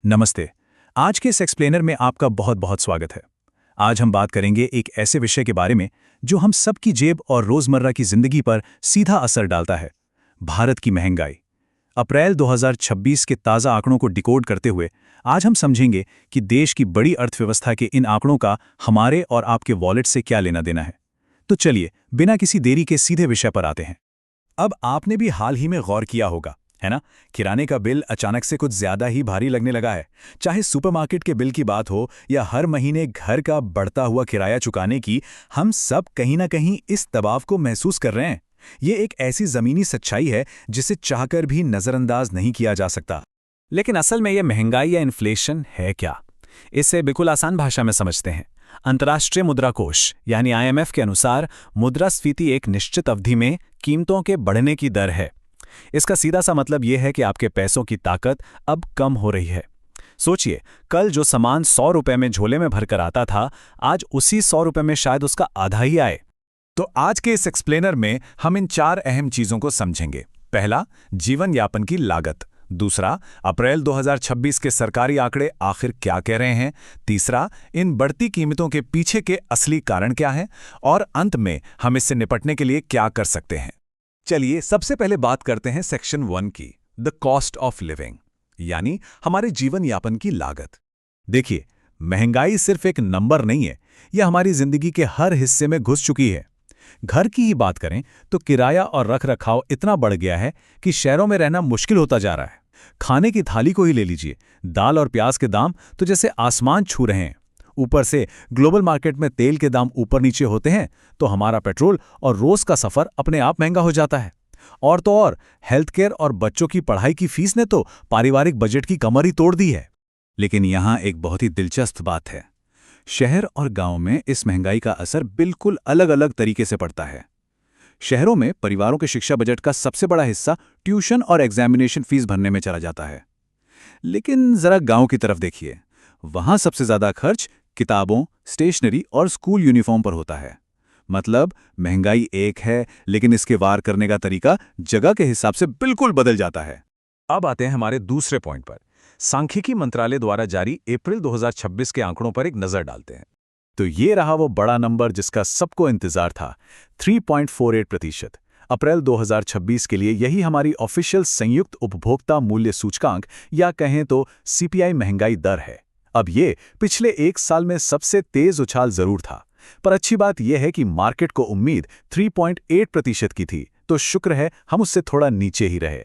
नमस्ते। आज के इस एक्सप्लेनर में आपका बहुत बहुत स्वागत है। आज हम बात करेंगे एक ऐसे विषय के बारे में जो हम सबकी जेब और रोजमर्रा की जिंदगी पर सीधा असर डालता है। भारत की महंगाई। अप्रैल 2026 के ताज़ा आंकड़ों को डिकोड करते हुए आज हम समझेंगे कि देश की बड़ी अर्थव्यवस्था के इन आंकड़ों का हमारे और आपके वॉलेट से क्या लेना देना है। तो चलिए, बिना किसी देरी के सीधे विषय पर आते हैं। अब आपने भी हाल ही में गौर किया होगा, है ना? किराने का बिल अचानक से कुछ ज्यादा ही भारी लगने लगा है। चाहे सुपरमार्केट के बिल की बात हो या हर महीने घर का बढ़ता हुआ किराया चुकाने की, हम सब कहीं ना कहीं इस दबाव को महसूस कर रहे हैं। ये एक ऐसी जमीनी सच्चाई है जिसे चाहकर भी नजरअंदाज नहीं किया जा सकता। लेकिन असल में ये महंगाई या इन्फ्लेशन है क्या? इसे बिल्कुल आसान भाषा में समझते हैं। अंतर्राष्ट्रीय मुद्रा कोष यानी आईएमएफ के अनुसार मुद्रास्फीति एक निश्चित अवधि में कीमतों के बढ़ने की दर है। इसका सीधा सा मतलब यह है कि आपके पैसों की ताकत अब कम हो रही है। सोचिए, कल जो सामान 100 रुपए में झोले में भरकर आता था, आज उसी 100 रुपए में शायद उसका आधा ही आए। तो आज के इस एक्सप्लेनर में हम इन 4 अहम चीजों को समझेंगे। पहला, जीवन यापन की लागत। दूसरा, अप्रैल 2026 के सरकारी आंकड़े आखिर क्या कह रहे हैं। तीसरा, इन बढ़ती कीमतों के पीछे के असली कारण क्या हैं। और अंत में हम इससे निपटने के लिए क्या कर सकते हैं। चलिए, सबसे पहले बात करते हैं सेक्शन 1 की, द कॉस्ट ऑफ लिविंग, यानी हमारे जीवन यापन की लागत। देखिए, महंगाई सिर्फ एक नंबर नहीं है, यह हमारी जिंदगी के हर हिस्से में घुस चुकी है। घर की ही बात करें तो किराया और रखरखाव इतना बढ़ गया है कि शहरों में रहना मुश्किल होता जा रहा है। खाने की थाली को ही ले लीजिए, दाल और प्याज के दाम तो जैसे आसमान छू रहे हैं। ऊपर से ग्लोबल मार्केट में तेल के दाम ऊपर नीचे होते हैं तो हमारा पेट्रोल और रोज का सफर अपने आप महंगा हो जाता है। और तो और, हेल्थ केयर और बच्चों की पढ़ाई की फीस ने तो पारिवारिक बजट की कमर ही तोड़ दी है। लेकिन यहां एक बहुत ही दिलचस्प बात है। शहर और गांव में इस महंगाई का असर बिल्कुल अलग अलग तरीके से पड़ता है। शहरों में परिवारों के शिक्षा बजट का सबसे बड़ा हिस्सा ट्यूशन और एग्जामिनेशन फीस भरने में चला जाता है। लेकिन जरा गांव की तरफ देखिए, वहां सबसे ज्यादा खर्च किताबों, स्टेशनरी और स्कूल यूनिफॉर्म पर होता है। मतलब महंगाई एक है, लेकिन इसके वार करने का तरीका जगह के हिसाब से बिल्कुल बदल जाता है। अब आते हैं हमारे दूसरे पॉइंट पर। सांख्यिकी मंत्रालय द्वारा जारी अप्रैल 2026 के आंकड़ों पर एक नजर डालते हैं। तो ये रहा वो बड़ा नंबर जिसका सबको इंतजार था, 3.48%। अप्रैल 2026 के लिए यही हमारी ऑफिशियल संयुक्त उपभोक्ता मूल्य सूचकांक या कहें तो सीपीआई महंगाई दर है। अब ये पिछले एक साल में सबसे तेज उछाल जरूर था, पर अच्छी बात यह है कि मार्केट को उम्मीद 3.8% की थी, तो शुक्र है हम उससे थोड़ा नीचे ही रहे।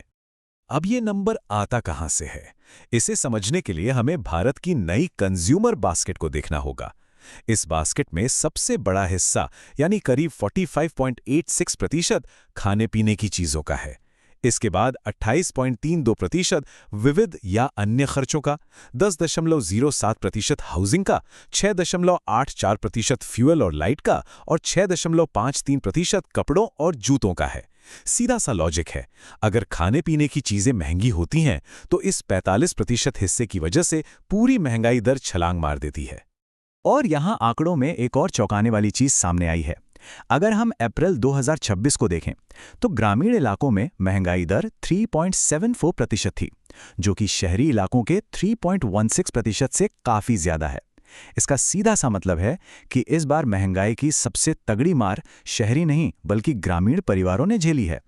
अब ये नंबर आता कहां से है? इसे समझने के लिए हमें भारत की नई कंज्यूमर बास्केट को देखना होगा। इस बास्केट में सबसे बड़ा हिस्सा यानी करीब 45.86% खाने पीने की चीजों का है। इसके बाद 28.32% विविध या अन्य खर्चों का, 10.07% हाउसिंग का, 6.84% फ्यूल और लाइट का और 6.53% कपड़ों और जूतों का है। सीधा सा लॉजिक है, अगर खाने पीने की चीजें महंगी होती हैं तो इस 45% हिस्से की वजह से पूरी महंगाई दर छलांग मार देती है। और यहां आंकड़ों में एक और चौंकाने वाली चीज सामने आई है। अगर हम अप्रैल 2026 को देखें तो ग्रामीण इलाकों में महंगाई दर 3.74% थी, जो कि शहरी इलाकों के 3.16% से काफी ज्यादा है। इसका सीधा सा मतलब है कि इस बार महंगाई की सबसे तगड़ी मार शहरी नहीं बल्कि ग्रामीण परिवारों ने झेली है।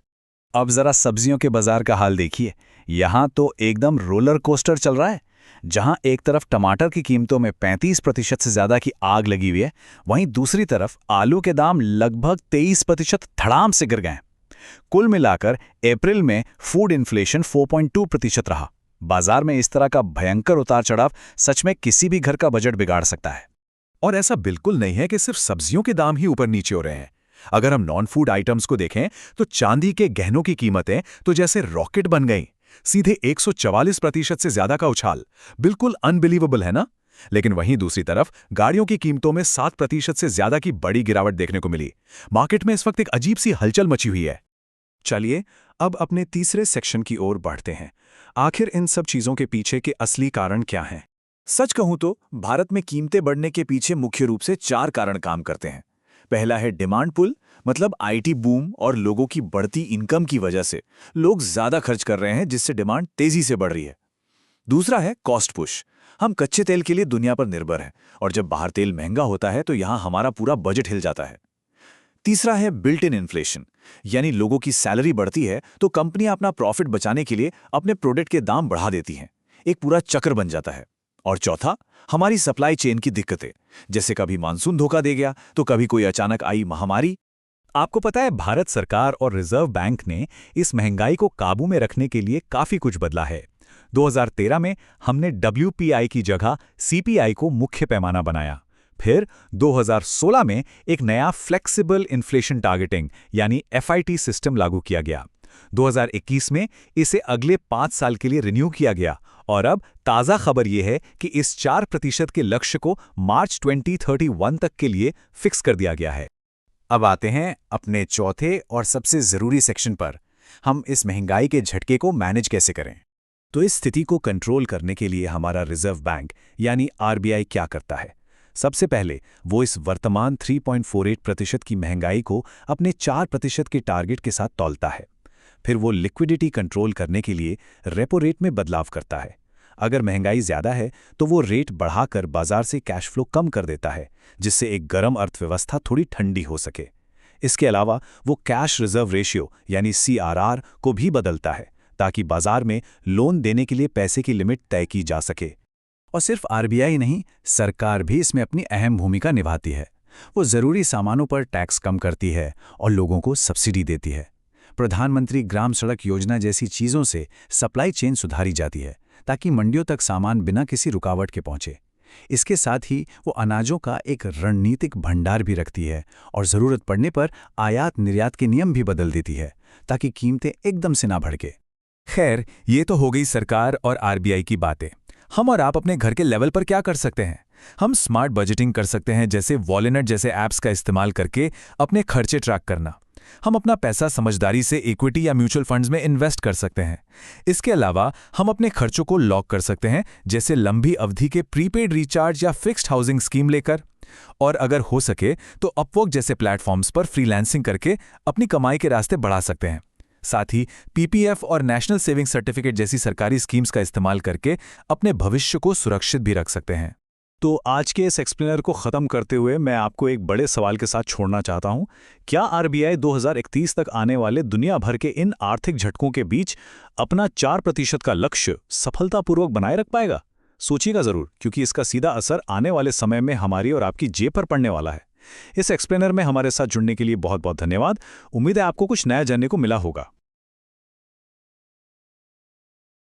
अब जरा सब्जियों के बाजार का हाल देखिए, यहां तो एकदम रोलर कोस्टर चल रहा है। जहां एक तरफ टमाटर की कीमतों में 35% से ज्यादा की आग लगी हुई है, वहीं दूसरी तरफ आलू के दाम लगभग 23% धड़ाम से गिर गए। कुल मिलाकर अप्रैल में फूड इन्फ्लेशन 4.2% रहा। बाजार में इस तरह का भयंकर उतार चढ़ाव सच में किसी भी घर का बजट बिगाड़ सकता है। और ऐसा बिल्कुल नहीं है कि सिर्फ सब्जियों के दाम ही ऊपर नीचे हो रहे हैं। अगर हम नॉन फूड आइटम्स को देखें तो चांदी के गहनों की कीमतें तो जैसे रॉकेट बन गई, सीधे 144% से ज्यादा का उछाल। बिल्कुल अनबिलीवेबल है ना? लेकिन वहीं दूसरी तरफ गाड़ियों की कीमतों में 7% से ज्यादा की बड़ी गिरावट देखने को मिली। मार्केट में इस वक्त एक अजीब सी हलचल मची हुई है। चलिए, अब अपने तीसरे सेक्शन की ओर बढ़ते हैं। आखिर इन सब चीजों के पीछे के असली कारण क्या हैं? सच कहूं तो भारत में कीमतें बढ़ने के पीछे मुख्य रूप से 4 कारण काम करते हैं। पहला है डिमांड पुल, मतलब आईटी बूम और लोगों की बढ़ती इनकम की वजह से लोग ज्यादा खर्च कर रहे हैं, जिससे डिमांड तेजी से बढ़ रही है। दूसरा है कॉस्ट पुश। हम कच्चे तेल के लिए दुनिया पर निर्भर हैं और जब बाहर तेल महंगा होता है तो यहाँ हमारा पूरा बजट हिल जाता है। तीसरा है बिल्ट इन इन्फ्लेशन, यानी लोगों की सैलरी बढ़ती है तो कंपनियां अपना प्रॉफिट बचाने के लिए अपने प्रोडक्ट के दाम बढ़ा देती हैं। एक पूरा चक्र बन जाता है। और चौथा, हमारी सप्लाई चेन की दिक्कतें, जैसे कभी मानसून धोखा दे गया तो कभी कोई अचानक आई महामारी। आपको पता है, भारत सरकार और रिजर्व बैंक ने इस महंगाई को काबू में रखने के लिए काफी कुछ बदला है। 2013 में हमने WPI की जगह CPI को मुख्य पैमाना बनाया। फिर 2016 में एक नया फ्लेक्सिबल इन्फ्लेशन टारगेटिंग यानी FIT सिस्टम लागू किया गया। 2021 में इसे अगले 5 साल के लिए रिन्यू किया गया और अब ताज़ा खबर यह है कि इस 4% के लक्ष्य को मार्च 2031 तक के लिए फिक्स कर दिया गया है। अब आते हैं अपने चौथे और सबसे ज़रूरी सेक्शन पर। हम इस महंगाई के झटके को मैनेज कैसे करें? तो इस स्थिति को कंट्रोल करने के लिए हमारा रिजर्व बैंक यानी RBI क्या करता है? सबसे पहले वो इस वर्तमान 3.48% की महंगाई को अपने 4% के टारगेट के साथ तौलता है। फिर वो लिक्विडिटी कंट्रोल करने के लिए रेपो रेट में बदलाव करता है। अगर महंगाई ज़्यादा है तो वो रेट बढ़ाकर बाजार से कैश फ्लो कम कर देता है, जिससे एक गर्म अर्थव्यवस्था थोड़ी ठंडी हो सके। इसके अलावा वो कैश रिजर्व रेशियो यानी CRR को भी बदलता है ताकि बाजार में लोन देने के लिए पैसे की लिमिट तय की जा सके। और सिर्फ RBI नहीं, सरकार भी इसमें अपनी अहम भूमिका निभाती है। वो ज़रूरी सामानों पर टैक्स कम करती है और लोगों को सब्सिडी देती है। प्रधानमंत्री ग्राम सड़क योजना जैसी चीज़ों से सप्लाई चेन सुधारी जाती है ताकि मंडियों तक सामान बिना किसी रुकावट के पहुंचे। इसके साथ ही वो अनाजों का एक रणनीतिक भंडार भी रखती है और ज़रूरत पड़ने पर आयात निर्यात के नियम भी बदल देती है ताकि कीमतें एकदम से ना भड़के। खैर, ये तो हो गई सरकार और RBI की बातें। हम और आप अपने घर के लेवल पर क्या कर सकते हैं? हम स्मार्ट बजटिंग कर सकते हैं, जैसे वॉलेट जैसे ऐप्स का इस्तेमाल करके अपने खर्चे ट्रैक करना। हम अपना पैसा समझदारी से इक्विटी या म्यूचुअल फंड्स में इन्वेस्ट कर सकते हैं। इसके अलावा हम अपने खर्चों को लॉक कर सकते हैं, जैसे लंबी अवधि के प्रीपेड रिचार्ज या फिक्स्ड हाउसिंग स्कीम लेकर। और अगर हो सके तो अपवर्क जैसे प्लेटफॉर्म्स पर फ्रीलांसिंग करके अपनी कमाई के रास्ते बढ़ा सकते हैं। साथ ही PPF और नेशनल सेविंग सर्टिफिकेट जैसी सरकारी स्कीम्स का इस्तेमाल करके अपने भविष्य को सुरक्षित भी रख सकते हैं। तो आज के इस एक्सप्लेनर को ख़त्म करते हुए मैं आपको एक बड़े सवाल के साथ छोड़ना चाहता हूं। क्या RBI 2031 तक आने वाले दुनिया भर के इन आर्थिक झटकों के बीच अपना 4% का लक्ष्य सफलतापूर्वक बनाए रख पाएगा? सोचिएगा ज़रूर, क्योंकि इसका सीधा असर आने वाले समय में हमारी और आपकी जेब पर पड़ने वाला है। इस एक्सप्लेनर में हमारे साथ जुड़ने के लिए बहुत बहुत धन्यवाद। उम्मीद है आपको कुछ नया जानने को मिला होगा।